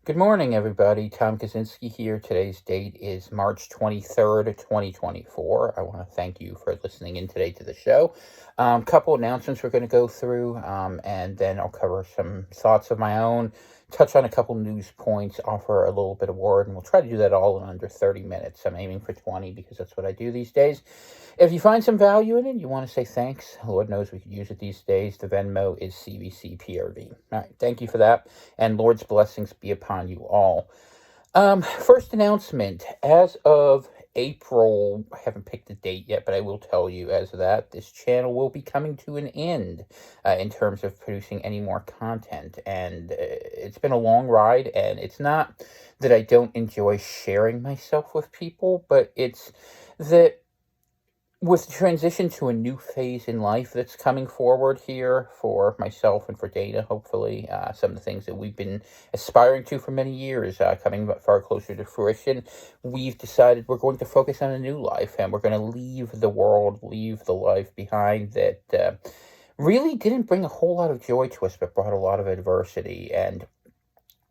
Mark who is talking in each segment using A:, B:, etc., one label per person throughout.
A: Good morning, everybody. Tom Kaczynski here. Today's date is March 23rd, 2024. I want to thank you for listening in today to the show. Couple announcements we're going to go through, and then I'll cover some thoughts of my own, touch on a couple news points, offer a little bit of word, and we'll try to do that all in under 30 minutes. I'm aiming for 20 because that's what I do these days. If you find some value in it, you want to say thanks. Lord knows we could use it these days. The Venmo is CVCPRV. All right, thank you for that, and Lord's blessings be upon you all. First announcement. As of April, I haven't picked a date yet, but I will tell you as of that, this channel will be coming to an end in terms of producing any more content. And it's been a long ride, and it's not that I don't enjoy sharing myself with people, but it's that with the transition to a new phase in life that's coming forward here for myself and for Dana, hopefully, some of the things that we've been aspiring to for many years coming far closer to fruition, we've decided we're going to focus on a new life, and we're going to leave the world, leave the life behind that really didn't bring a whole lot of joy to us, but brought a lot of adversity. And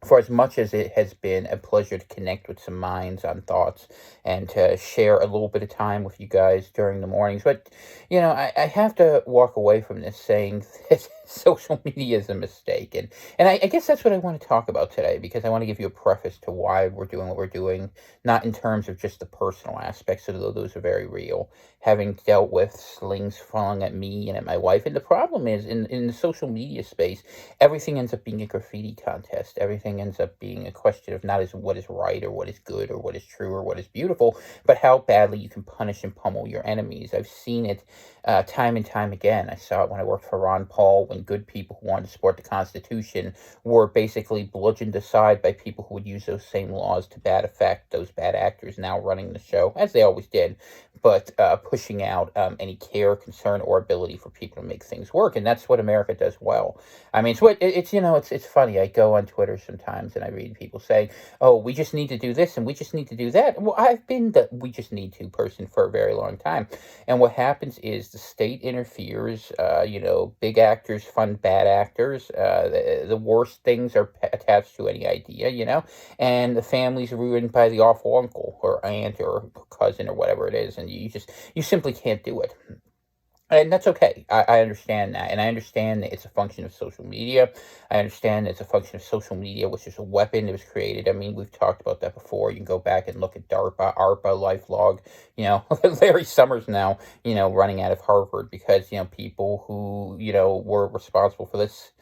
A: for as much as it has been a pleasure to connect with some minds on thoughts and to share a little bit of time with you guys during the mornings, but I have to walk away from this saying that social media is a mistake, and I guess that's what I want to talk about today, because I want to give you a preface to why we're doing what we're doing, not in terms of just the personal aspects, although those are very real, having dealt with slings falling at me and at my wife. And the problem is, in the social media space, everything ends up being a graffiti contest. Everything ends up being a question of not as what is right or what is good or what is true or what is beautiful, but how badly you can punish and pummel your enemies. I've seen it time and time again. I saw it when I worked for Ron Paul, when good people who wanted to support the Constitution were basically bludgeoned aside by people who would use those same laws to bad effect. Those bad actors now running the show, as they always did, but pushing out any care, concern, or ability for people to make things work. And that's what America does well. I mean, it's funny. I go on Twitter sometimes and I read people saying, "Oh, we just need to do this and we just need to do that." Well, I've been the "we just need to" person for a very long time. And what happens is the state interferes. Big actors fund bad actors. The worst things are attached to any idea. And the family's ruined by the awful uncle or aunt or cousin or whatever it is, and you simply can't do it. And that's okay. I understand that. And I understand that it's a function of social media. I understand it's a function of social media, which is a weapon that was created. I mean, we've talked about that before. You can go back and look at DARPA, ARPA, LifeLog, Larry Summers now, running out of Harvard because, people who, were responsible for this,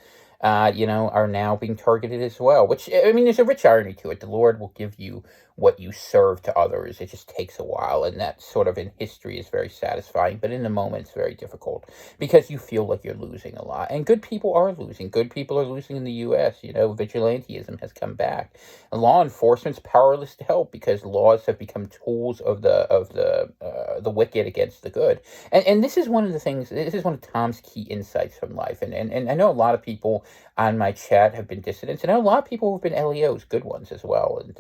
A: are now being targeted as well. Which, I mean, there's a rich irony to it. The Lord will give you what you serve to others. It just takes a while, and that sort of in history is very satisfying, but in the moment it's very difficult because you feel like you're losing a lot. And good people are losing. Good people are losing in the U.S. Vigilantism has come back. And law enforcement's powerless to help because laws have become tools of the wicked against the good. And this is one of the things. This is one of Tom's key insights from life. And I know a lot of people on my chat have been dissidents, and I know a lot of people who've been LEOs, good ones as well. And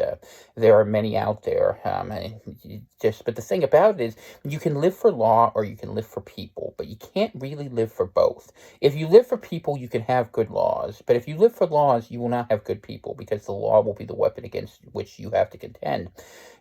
A: there are many out there. But the thing about it is, you can live for law or you can live for people, but you can't really live for both. If you live for people, you can have good laws, but if you live for laws, you will not have good people because the law will be the weapon against which you have to contend.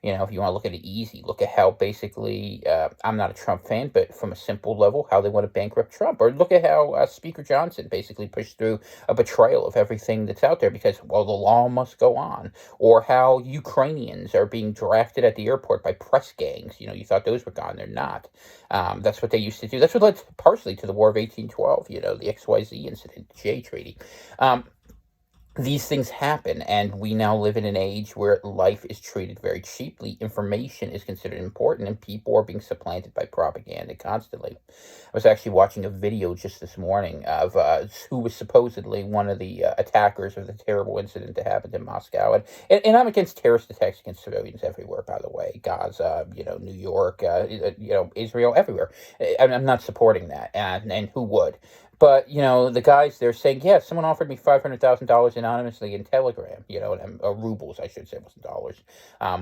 A: If you want to look at it easy, look at how basically, I'm not a Trump fan, but from a simple level, how they want to bankrupt Trump. Or look at how Speaker Johnson basically pushed through a betrayal of everything that's out there because, well, the law must go on. Or how Ukrainians are being drafted at the airport by press gangs. You thought those were gone. They're not. That's what they used to do. That's what led partially to the War of 1812, the XYZ incident, Jay Treaty. These things happen, and we now live in an age where life is treated very cheaply. Information is considered important, and people are being supplanted by propaganda constantly. I was actually watching a video just this morning of who was supposedly one of the attackers of the terrible incident that happened in Moscow. And I'm against terrorist attacks against civilians everywhere, by the way. Gaza, New York, Israel, everywhere. I'm not supporting that, and who would? But, the guys, they're saying, yeah, someone offered me $500,000 anonymously in Telegram, rubles, I should say, it wasn't dollars,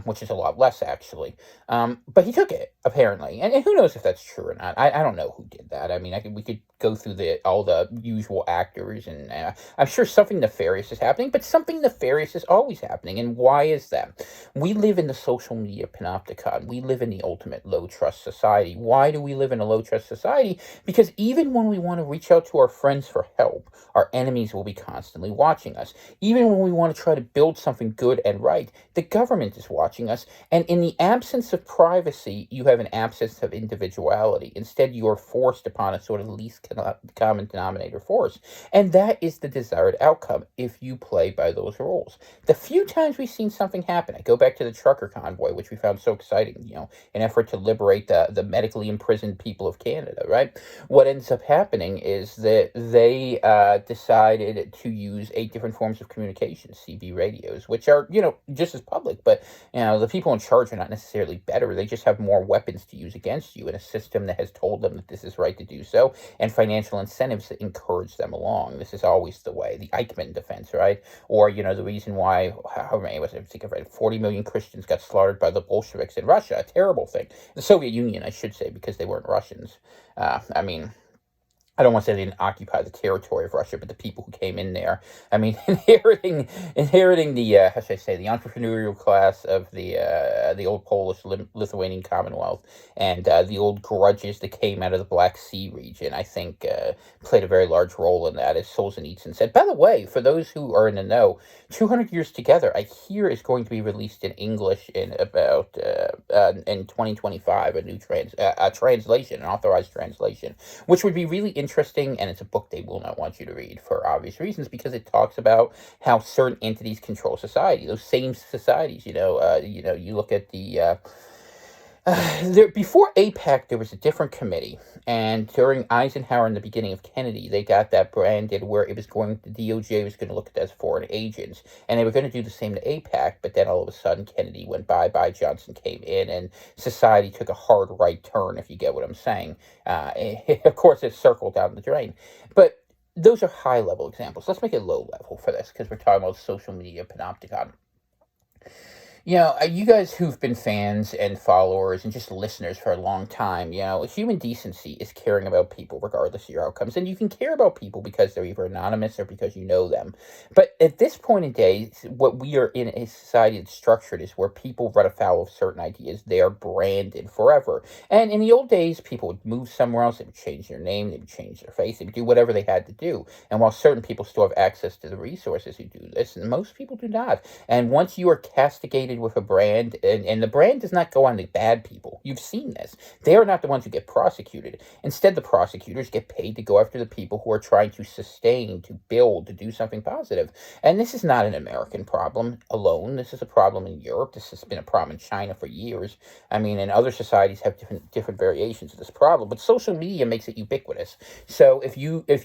A: which is a lot less, actually. But he took it, apparently. And who knows if that's true or not. I don't know who did that. I mean, we could go through all the usual actors, and I'm sure something nefarious is happening, but something nefarious is always happening. And why is that? We live in the social media panopticon. We live in the ultimate low trust society. Why do we live in a low trust society? Because even when we want to reach out to our friends for help, our enemies will be constantly watching us. Even when we want to try to build something good and right, the government is watching us. And in the absence of privacy, you have an absence of individuality. Instead, you are forced upon a sort of least common denominator force. And that is the desired outcome if you play by those rules. The few times we've seen something happen, I go back to the trucker convoy, which we found so exciting, an effort to liberate the medically imprisoned people of Canada, right? What ends up happening is that they decided to use 8 different forms of communication, CB radios, which are, just as public, but, the people in charge are not necessarily better. They just have more weapons to use against you in a system that has told them that this is right to do so, and financial incentives that encourage them along. This is always the way. The Eichmann defense, right? Or, the reason why, how many was it? I think I read 40 million Christians got slaughtered by the Bolsheviks in Russia. A terrible thing. The Soviet Union, I should say, because they weren't Russians. I mean, I don't want to say they didn't occupy the territory of Russia, but the people who came in there. I mean, inheriting the how should I say, the entrepreneurial class of the old Polish Lithuanian Commonwealth, and the old grudges that came out of the Black Sea region. I think played a very large role in that, as Solzhenitsyn said. By the way, for those who are in the know, 200 Years Together, I hear, is going to be released in English in about in 2025, a new translation, an authorized translation, which would be really interesting, and it's a book they will not want you to read for obvious reasons, because it talks about how certain entities control society, those same societies. You look at the before APAC, there was a different committee, and during Eisenhower and the beginning of Kennedy, they got that branded where it was the DOJ was going to look at that as foreign agents, and they were going to do the same to APAC, but then all of a sudden Kennedy went bye, Johnson came in, and society took a hard right turn, if you get what I'm saying. Of course, it circled down the drain, but those are high-level examples. Let's make it low-level for this, because we're talking about social media panopticon. You guys who've been fans and followers and just listeners for a long time, human decency is caring about people regardless of your outcomes. And you can care about people because they're either anonymous or because you know them. But at this point in day, what we are in a society that's structured is where people run afoul of certain ideas. They are branded forever. And in the old days, people would move somewhere else. They would change their name. They would change their face. They would do whatever they had to do. And while certain people still have access to the resources who do this, most people do not. And once you are castigated with a brand, and the brand does not go on the bad people. You've seen this. They are not the ones who get prosecuted. Instead, the prosecutors get paid to go after the people who are trying to sustain, to build, to do something positive. And this is not an American problem alone. This is a problem in Europe. This has been a problem in China for years. I mean, and other societies have different variations of this problem. But social media makes it ubiquitous. So if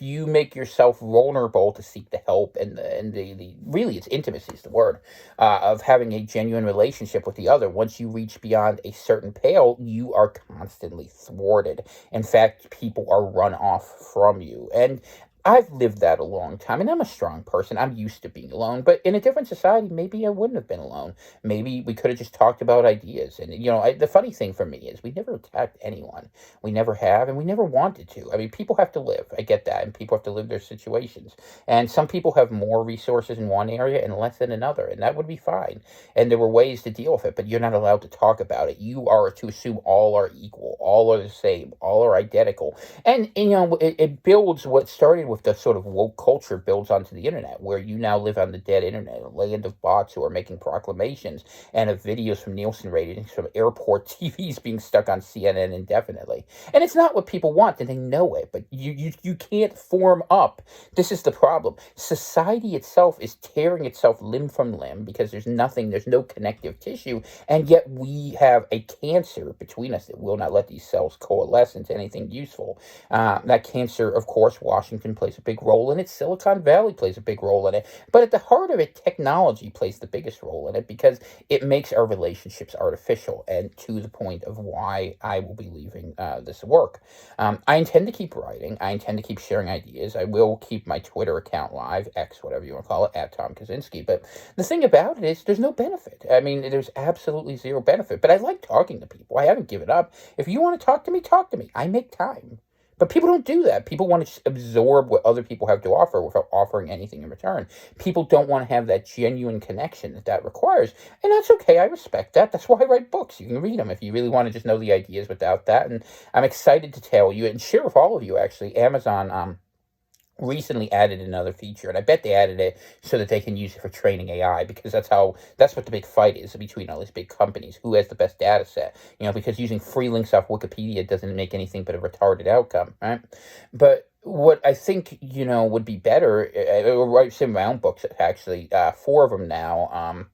A: you make yourself vulnerable to seek the help and the really, it's intimacy is the word, of having a genuine relationship with the other, once you reach beyond a certain pale, you are constantly thwarted. In fact, people are run off from you. And I've lived that a long time, and I'm a strong person. I'm used to being alone, but in a different society, maybe I wouldn't have been alone. Maybe we could have just talked about ideas. And, the funny thing for me is we never attacked anyone. We never have, and we never wanted to. I mean, people have to live. I get that, and people have to live their situations. And some people have more resources in one area and less in another, and that would be fine. And there were ways to deal with it, but you're not allowed to talk about it. You are to assume all are equal, all are the same, all are identical. And it builds what started with the sort of woke culture builds onto the internet, where you now live on the dead internet, a land of bots who are making proclamations, and of videos from Nielsen ratings from airport TVs being stuck on CNN indefinitely. And it's not what people want, and they know it, but you can't form up. This is the problem. Society itself is tearing itself limb from limb because there's no connective tissue, and yet we have a cancer between us that will not let these cells coalesce into anything useful. That cancer, of course, Washington plays a big role in it. Silicon Valley plays a big role in it. But at the heart of it, technology plays the biggest role in it because it makes our relationships artificial, and to the point of why I will be leaving this work. I intend to keep writing. I intend to keep sharing ideas. I will keep my Twitter account live, X, whatever you want to call it, at Tom Kaczynski. But the thing about it is there's no benefit. I mean, there's absolutely zero benefit. But I like talking to people. I haven't given up. If you want to talk to me, talk to me. I make time. But people don't do that. People want to just absorb what other people have to offer without offering anything in return. People don't want to have that genuine connection that requires. And that's okay. I respect that. That's why I write books. You can read them if you really want to just know the ideas without that. And I'm excited to tell you and share with all of you, actually. Amazon recently added another feature, and I bet they added it so that they can use it for training AI, because that's what the big fight is between all these big companies, who has the best data set, because using free links off Wikipedia doesn't make anything but a retarded outcome, right? But what I think, would be better, I write some my own books, actually, 4 of them now.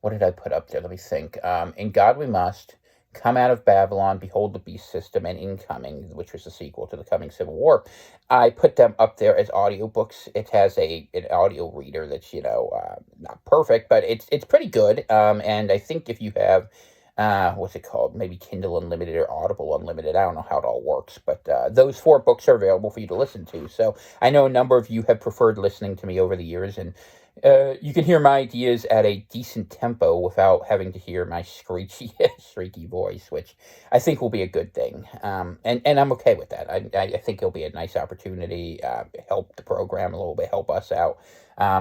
A: What did I put up there? Let me think. In God We Must, Come Out of Babylon, Behold the Beast System, and Incoming, which was the sequel to The Coming Civil War. I put them up there as audiobooks. It has an audio reader that's, not perfect, but it's pretty good. And I think if you have, what's it called? Maybe Kindle Unlimited or Audible Unlimited. I don't know how it all works, but those 4 books are available for you to listen to. So I know a number of you have preferred listening to me over the years, and you can hear my ideas at a decent tempo without having to hear my screechy, shrieky voice, which I think will be a good thing. And I'm okay with that. I think it'll be a nice opportunity, help the program a little bit, help us out.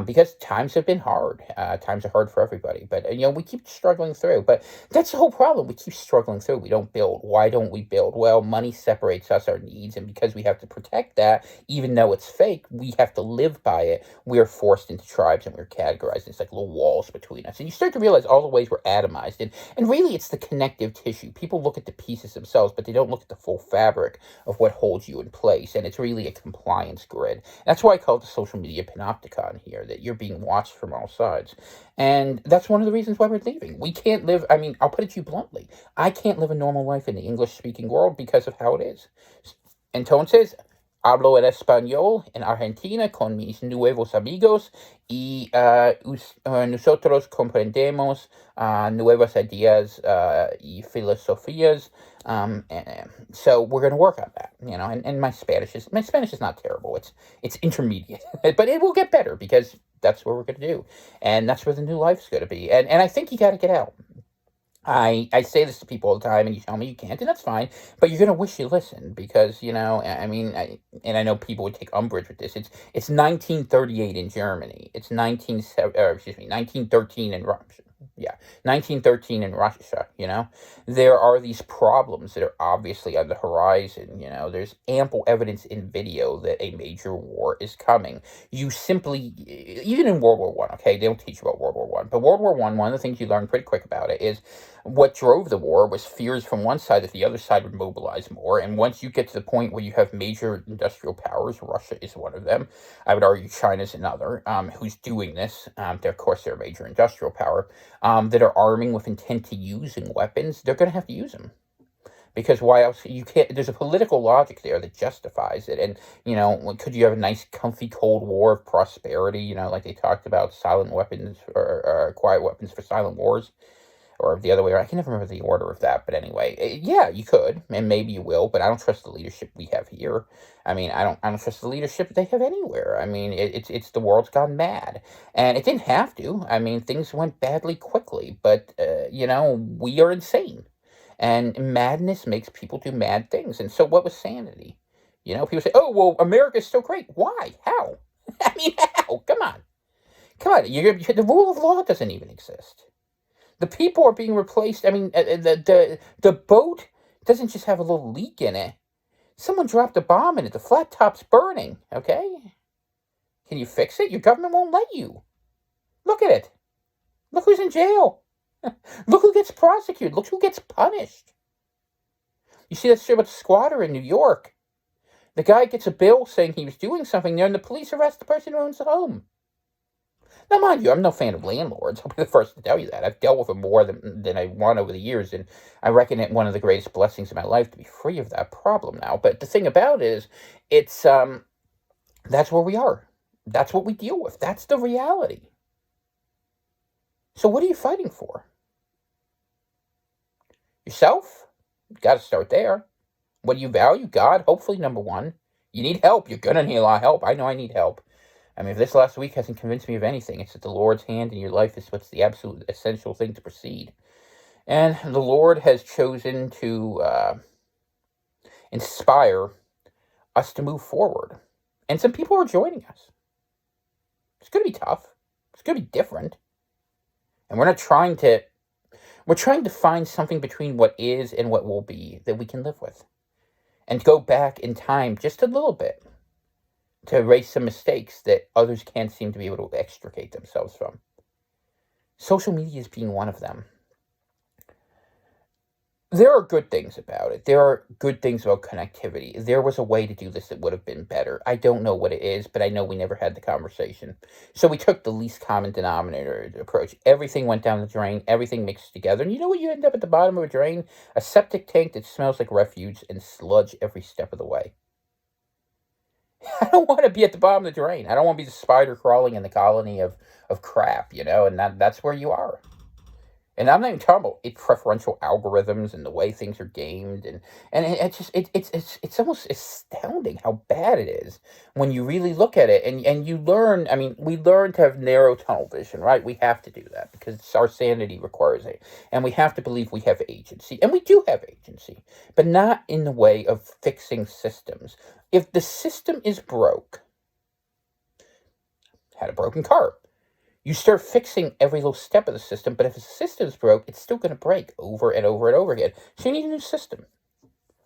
A: Because times have been hard. Times are hard for everybody, but we keep struggling through. But that's the whole problem. We keep struggling through. We don't build. Why don't we build? Well, money separates us, our needs, and because we have to protect that, even though it's fake, we have to live by it. We are forced into tribes, and we're categorized. It's like little walls between us, and you start to realize all the ways we're atomized. And really, it's the connective tissue. People look at the pieces themselves, but they don't look at the full fabric of what holds you in place. And it's really a compliance grid. That's why I call it the social media panopticon here, that you're being watched from all sides. And that's one of the reasons why we're leaving. We can't live, I'll put it to you bluntly, I can't live a normal life in the English-speaking world because of how it is. Entonces, hablo el español en Argentina con mis nuevos amigos y nosotros comprendemos nuevas ideas y filosofías. So we're going to work on that, and my Spanish is not terrible. It's intermediate, but it will get better because that's what we're going to do. And that's where the new life's going to be. And I think you got to get out. I say this to people all the time, and you tell me you can't, and that's fine. But you're gonna wish you listened because I know people would take umbrage with this. It's 1938 in Germany. It's 1913 in Russia. Yeah, 1913 in Russia. There are these problems that are obviously on the horizon. There's ample evidence in video that a major war is coming. You simply, even in World War One, okay, they don't teach you about World War One, but World War One, one of the things you learn pretty quick about it is what drove the war was fears from one side that the other side would mobilize more. And once you get to the point where you have major industrial powers, Russia is one of them. I would argue China's another, who's doing this. Of course, they're a major industrial power, that are arming with intent to using weapons. They're going to have to use them. Because why else? You can't. There's a political logic there that justifies it. And could you have a nice, comfy Cold War of prosperity? Like they talked about silent weapons or quiet weapons for silent wars, or the other way around. I can never remember the order of that. But anyway, yeah, you could, and maybe you will. But I don't trust the leadership we have here. I don't trust the leadership they have anywhere. It's the world's gone mad, and it didn't have to. Things went badly quickly, but we are insane. And madness makes people do mad things. And so what was sanity? People say, oh, well, America's so great. Why? How? How? Come on. The rule of law doesn't even exist. The people are being replaced. The boat doesn't just have a little leak in it. Someone dropped a bomb in it. The flat top's burning, okay? Can you fix it? Your government won't let you. Look at it. Look who's in jail. Look who gets prosecuted. Look who gets punished. You see that story about the squatter in New York. The guy gets a bill saying he was doing something there, and the police arrest the person who owns the home. Now, mind you, I'm no fan of landlords. I'll be the first to tell you that. I've dealt with them more than I want over the years, and I reckon it one of the greatest blessings in my life to be free of that problem now. But the thing about it is, it's That's where we are. That's what we deal with. That's the reality. So what are you fighting for? Yourself? You got to start there. What do you value? God, hopefully, number one. You need help. You're going to need a lot of help. I know I need help. I mean, if this last week hasn't convinced me of anything, it's that the Lord's hand in your life is what's the absolute essential thing to proceed. And the Lord has chosen to inspire us to move forward. And some people are joining us. It's going to be tough. It's going to be different. And we're trying to find something between what is and what will be that we can live with. And go back in time just a little bit to erase some mistakes that others can't seem to be able to extricate themselves from. Social media is being one of them. There are good things about it. There are good things about connectivity. There was a way to do this that would have been better. I don't know what it is, but I know we never had the conversation. So we took the least common denominator approach. Everything went down the drain, everything mixed together. And you know what you end up at the bottom of a drain? A septic tank that smells like refuge and sludge every step of the way. I don't want to be at the bottom of the drain. I don't want to be the spider crawling in the colony of crap, and that's where you are. And I'm not even talking about preferential algorithms and the way things are gamed, and it's just it's almost astounding how bad it is when you really look at it, and you learn. I mean, we learn to have narrow tunnel vision, right? We have to do that because our sanity requires it, and we have to believe we have agency, and we do have agency, but not in the way of fixing systems. If the system is broke, had a broken car. You start fixing every little step of the system, but if the system's broke, it's still going to break over and over and over again. So you need a new system.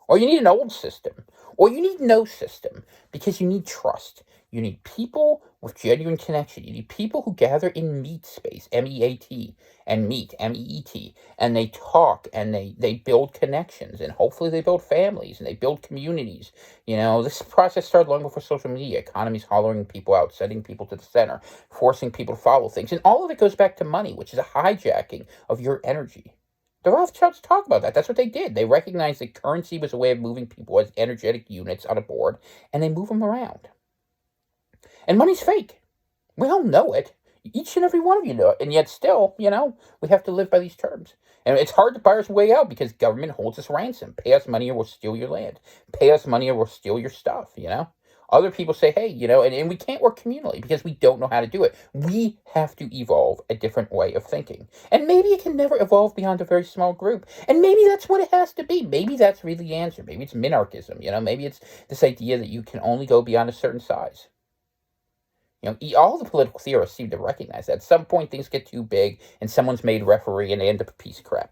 A: Or you need an old system. Or you need no system because you need trust. You need people with genuine connection. You need people who gather in meet space, M-E-A-T, and meet, M-E-E-T, and they talk and they build connections, and hopefully they build families and they build communities. This process started long before social media. Economies hollowing people out, sending people to the center, forcing people to follow things. And all of it goes back to money, which is a hijacking of your energy. The Rothschilds talk about that. That's what they did. They recognized that currency was a way of moving people as energetic units on a board, and they move them around. And money's fake. We all know it. Each and every one of you know it. And yet still, we have to live by these terms. And it's hard to buy our way out because government holds us ransom. Pay us money or we'll steal your land. Pay us money or we'll steal your stuff, Other people say, hey, and we can't work communally because we don't know how to do it. We have to evolve a different way of thinking. And maybe it can never evolve beyond a very small group. And maybe that's what it has to be. Maybe that's really the answer. Maybe it's minarchism, Maybe it's this idea that you can only go beyond a certain size. All the political theorists seem to recognize that. At some point, things get too big, and someone's made referee, and they end up a piece of crap.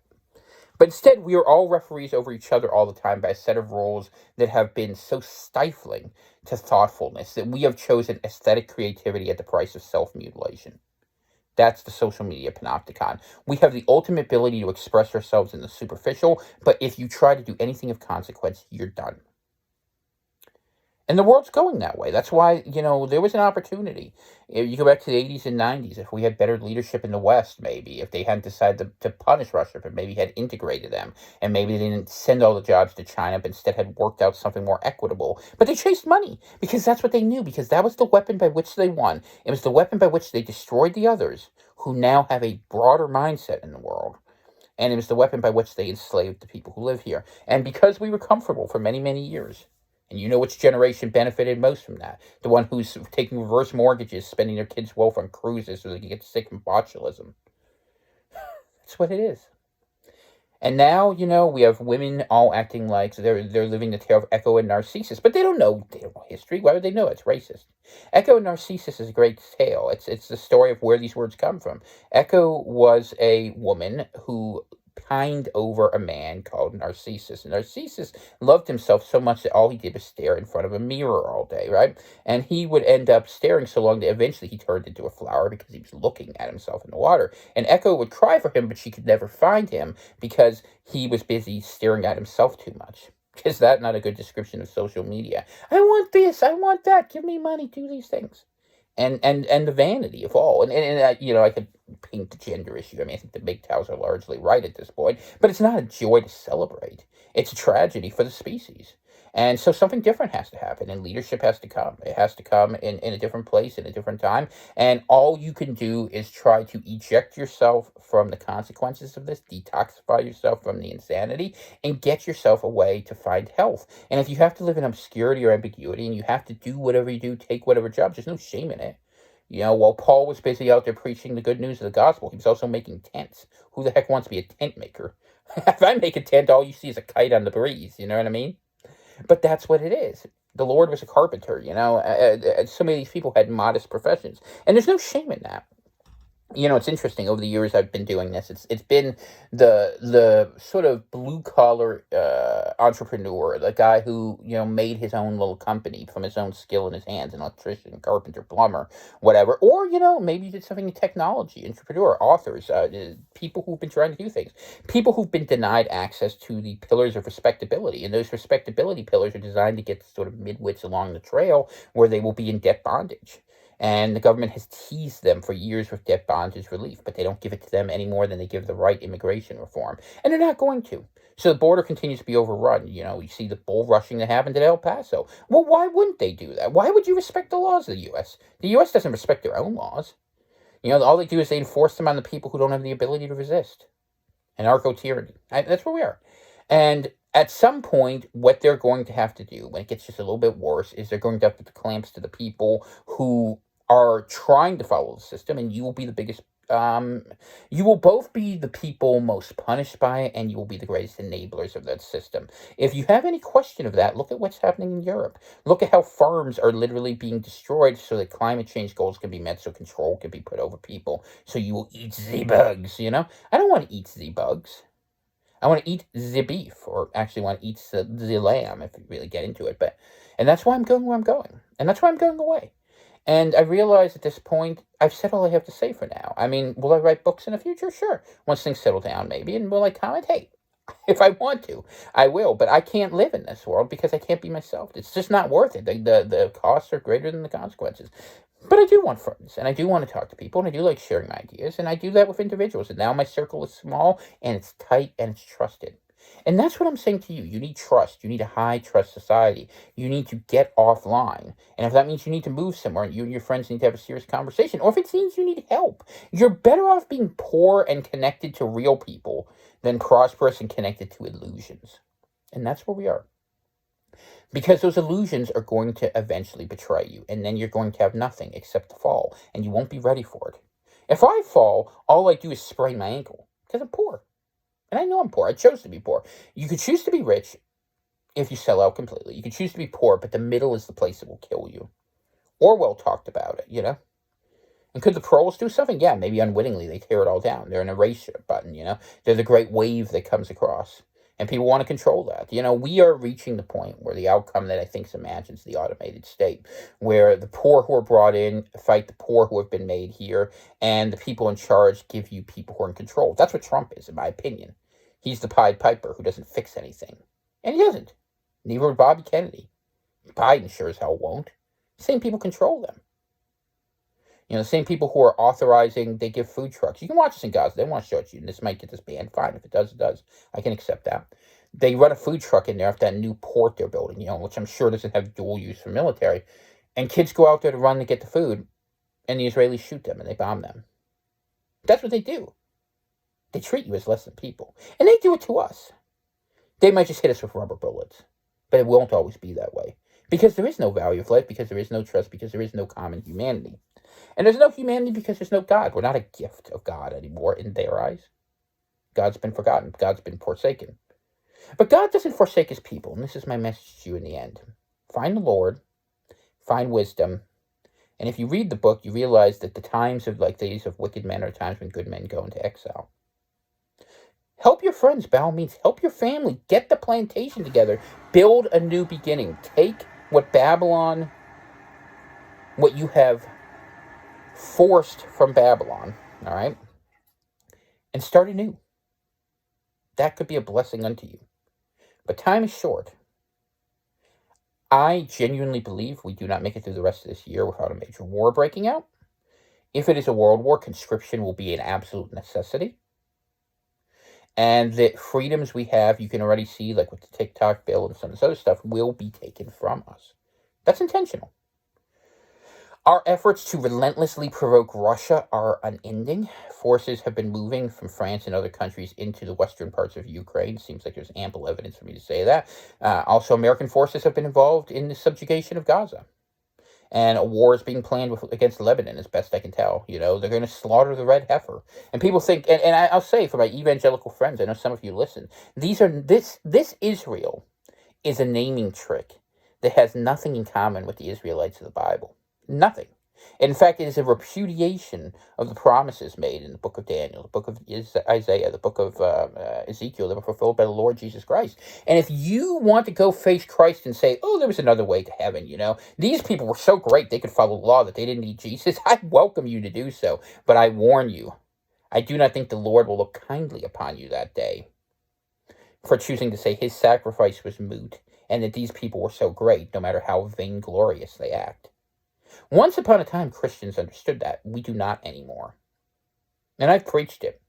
A: But instead, we are all referees over each other all the time by a set of rules that have been so stifling to thoughtfulness that we have chosen aesthetic creativity at the price of self-mutilation. That's the social media panopticon. We have the ultimate ability to express ourselves in the superficial, but if you try to do anything of consequence, you're done. And the world's going that way. That's why, there was an opportunity. If you go back to the 80s and 90s, if we had better leadership in the West, maybe, if they hadn't decided to punish Russia, but maybe had integrated them, and maybe they didn't send all the jobs to China, but instead had worked out something more equitable. But they chased money, because that's what they knew, because that was the weapon by which they won. It was the weapon by which they destroyed the others, who now have a broader mindset in the world. And it was the weapon by which they enslaved the people who live here. And because we were comfortable for many, many years, and you know which generation benefited most from that? The one who's taking reverse mortgages, spending their kids' wealth on cruises so they can get sick from botulism. That's what it is. And now, we have women all acting like they're living the tale of Echo and Narcissus, but they don't know history. Why would they know? It's racist. Echo and Narcissus is a great tale. It's the story of where these words come from. Echo was a woman who pined over a man called Narcissus. And Narcissus loved himself so much that all he did was stare in front of a mirror all day, right? And he would end up staring so long that eventually he turned into a flower because he was looking at himself in the water. And Echo would cry for him, but she could never find him because he was busy staring at himself too much. Is that not a good description of social media? I want this, I want that, give me money, do these things. And the vanity of all. And I could paint the gender issue. I mean, I think the MGTOWs are largely right at this point. But it's not a joy to celebrate. It's a tragedy for the species. And so something different has to happen, and leadership has to come. It has to come in a different place, in a different time. And all you can do is try to eject yourself from the consequences of this, detoxify yourself from the insanity, and get yourself a way to find health. And if you have to live in obscurity or ambiguity, and you have to do whatever you do, take whatever job, there's no shame in it. While Paul was busy out there preaching the good news of the gospel, he was also making tents. Who the heck wants to be a tent maker? If I make a tent, all you see is a kite on the breeze. You know what I mean? But that's what it is. The Lord was a carpenter. So many of these people had modest professions, and there's no shame in that. It's interesting. Over the years I've been doing this. It's been the sort of blue collar entrepreneur, the guy who made his own little company from his own skill in his hands, an electrician, carpenter, plumber, whatever. Or maybe you did something in technology, entrepreneur, authors, people who've been trying to do things, people who've been denied access to the pillars of respectability, and those respectability pillars are designed to get sort of midwits along the trail where they will be in debt bondage. And the government has teased them for years with debt bondage relief, but they don't give it to them any more than they give the right immigration reform. And they're not going to. So the border continues to be overrun. You see the bull rushing that happened at El Paso. Well, why wouldn't they do that? Why would you respect the laws of the U.S.? The U.S. doesn't respect their own laws. All they do is they enforce them on the people who don't have the ability to resist. Anarcho-tyranny. That's where we are. And at some point, what they're going to have to do, when it gets just a little bit worse, is they're going to have to put the clamps to the people who are trying to follow the system, and you will be the biggest. You will both be the people most punished by it, and you will be the greatest enablers of that system. If you have any question of that, look at what's happening in Europe. Look at how farms are literally being destroyed so that climate change goals can be met, so control can be put over people, so you will eat the bugs, I don't want to eat the bugs. I want to eat the beef, or actually want to eat the lamb if you really get into it. And that's why I'm going where I'm going. And that's why I'm going away. And I realize at this point, I've said all I have to say for now. I mean, will I write books in the future? Sure. Once things settle down, maybe. And will I comment? Hey, if I want to, I will. But I can't live in this world because I can't be myself. It's just not worth it. The costs are greater than the consequences. But I do want friends, and I do want to talk to people, and I do like sharing my ideas, and I do that with individuals. And now my circle is small, and it's tight, and it's trusted. And that's what I'm saying to you. You need trust. You need a high trust society. You need to get offline. And if that means you need to move somewhere, you and your friends need to have a serious conversation, or if it means you need help, you're better off being poor and connected to real people than prosperous and connected to illusions. And that's where we are. Because those illusions are going to eventually betray you, and then you're going to have nothing except to fall, and you won't be ready for it. If I fall, all I do is sprain my ankle, because I'm poor. And I know I'm poor. I chose to be poor. You could choose to be rich if you sell out completely. You could choose to be poor, but the middle is the place that will kill you. Orwell talked about it. And could the proles do something? Yeah, maybe unwittingly they tear it all down. They're an erasure button, They're the great wave that comes across. And people want to control that. We are reaching the point where the outcome that I think imagines the automated state, where the poor who are brought in fight the poor who have been made here, and the people in charge give you people who are in control. That's what Trump is, in my opinion. He's the Pied Piper who doesn't fix anything. And he doesn't. Neither would Bobby Kennedy. Biden sure as hell won't. Same people control them. The same people who are authorizing, they give food trucks. You can watch this in Gaza. They want to show it to you. And this might get this banned. Fine. If it does, it does. I can accept that. They run a food truck in there after that new port they're building, which I'm sure doesn't have dual use for military. And kids go out there to run to get the food, and the Israelis shoot them and they bomb them. That's what they do. They treat you as less than people. And they do it to us. They might just hit us with rubber bullets. But it won't always be that way. Because there is no value of life, because there is no trust, because there is no common humanity. And there's no humanity because there's no God. We're not a gift of God anymore in their eyes. God's been forgotten. God's been forsaken. But God doesn't forsake his people. And this is my message to you in the end. Find the Lord. Find wisdom. And if you read the book, you realize that the times of like these of wicked men are times when good men go into exile. Help your friends, by all means. Help your family. Get the plantation together. Build a new beginning. Take what Babylon, what you have forced from Babylon, all right, and start anew. That could be a blessing unto you. But time is short. I genuinely believe we do not make it through the rest of this year without a major war breaking out. If it is a world war, conscription will be an absolute necessity. And the freedoms we have, you can already see, like with the TikTok bill and some of this other stuff, will be taken from us. That's intentional. Our efforts to relentlessly provoke Russia are unending. Forces have been moving from France and other countries into the western parts of Ukraine. Seems like there's ample evidence for me to say that. Also, American forces have been involved in the subjugation of Gaza. And a war is being planned against Lebanon, as best I can tell. You know, they're going to slaughter the red heifer. And people think, I'll say for my evangelical friends, I know some of you listen, this Israel is a naming trick that has nothing in common with the Israelites of the Bible. Nothing. In fact, it is a repudiation of the promises made in the book of Daniel, the book of Isaiah, the book of Ezekiel that were fulfilled by the Lord Jesus Christ. And if you want to go face Christ and say, oh, there was another way to heaven, these people were so great they could follow the law that they didn't need Jesus, I welcome you to do so. But I warn you, I do not think the Lord will look kindly upon you that day for choosing to say his sacrifice was moot and that these people were so great, no matter how vainglorious they act. Once upon a time, Christians understood that. We do not anymore. And I've preached it.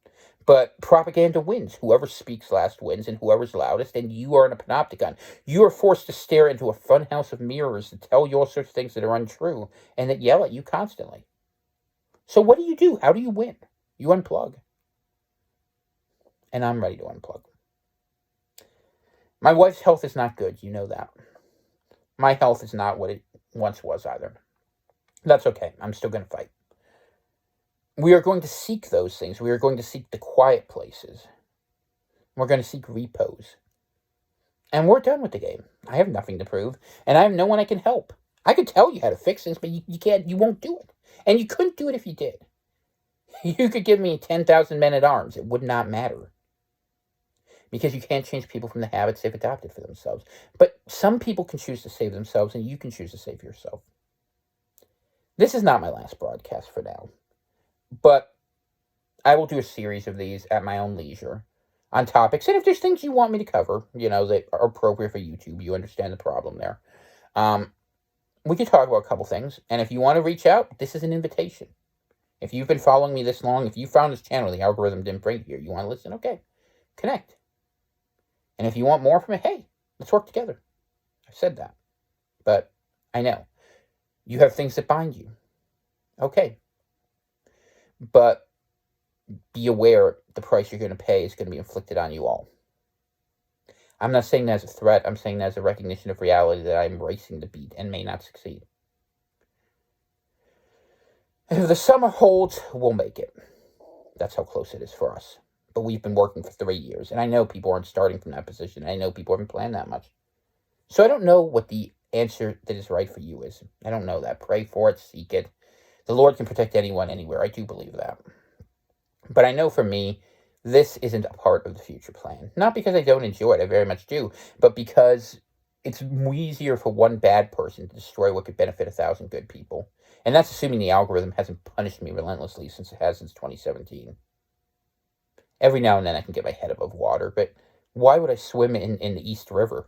A: But propaganda wins. Whoever speaks last wins, and whoever's loudest, and you are in a panopticon. You are forced to stare into a funhouse of mirrors that tell you all sorts of things that are untrue, and that yell at you constantly. So what do? How do you win? You unplug. And I'm ready to unplug. My wife's health is not good, you know that. My health is not what it once was either. That's okay. I'm still going to fight. We are going to seek those things. We are going to seek the quiet places. We're going to seek repose. And we're done with the game. I have nothing to prove, and I have no one I can help. I could tell you how to fix things, but you can't. You won't do it. And you couldn't do it if you did. You could give me 10,000 men at arms. It would not matter. Because you can't change people from the habits they've adopted for themselves. But some people can choose to save themselves, and you can choose to save yourself. This is not my last broadcast for now, but I will do a series of these at my own leisure on topics. And if there's things you want me to cover, that are appropriate for YouTube, you understand the problem there. We could talk about a couple things. And if you want to reach out, this is an invitation. If you've been following me this long, if you found this channel, the algorithm didn't bring you here, you want to listen, okay, connect. And if you want more from it, hey, let's work together. I've said that. But I know. You have things that bind you. Okay. But be aware the price you're going to pay is going to be inflicted on you all. I'm not saying that as a threat. I'm saying that as a recognition of reality that I'm racing to beat and may not succeed. If the summer holds, we'll make it. That's how close it is for us. But we've been working for 3 years, and I know people aren't starting from that position. I know people haven't planned that much. So I don't know what the answer that is right for you is. I don't know that. Pray for it, seek it. The Lord can protect anyone, anywhere. I do believe that. But I know for me, this isn't a part of the future plan. Not because I don't enjoy it, I very much do, but because it's easier for one bad person to destroy what could benefit 1,000 good people. And that's assuming the algorithm hasn't punished me relentlessly since it has since 2017. Every now and then I can get my head above water, but why would I swim in the East River?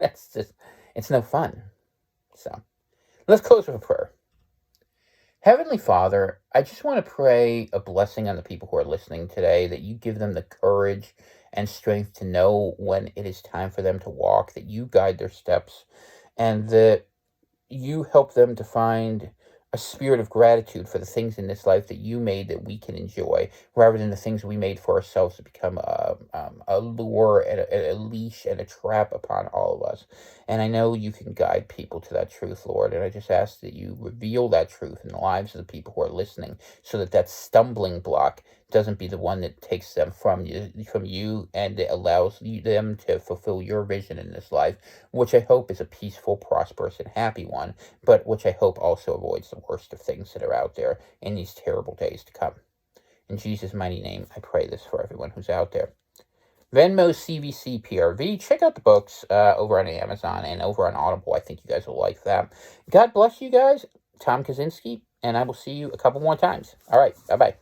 A: That's just, it's no fun. So, let's close with a prayer. Heavenly Father, I just want to pray a blessing on the people who are listening today, that you give them the courage and strength to know when it is time for them to walk, that you guide their steps, and that you help them to find a spirit of gratitude for the things in this life that you made that we can enjoy, rather than the things we made for ourselves to become a lure and a leash and a trap upon all of us. And I know you can guide people to that truth, Lord, and I just ask that you reveal that truth in the lives of the people who are listening, so that that stumbling block doesn't be the one that takes them from you, and it allows them to fulfill your vision in this life, which I hope is a peaceful, prosperous, and happy one, but which I hope also avoids the worst of things that are out there in these terrible days to come. In Jesus' mighty name, I pray this for everyone who's out there. Venmo, CVC, PRV. Check out the books over on Amazon and over on Audible. I think you guys will like that. God bless you guys. Tom Kaczynski, and I will see you a couple more times. All right, bye-bye.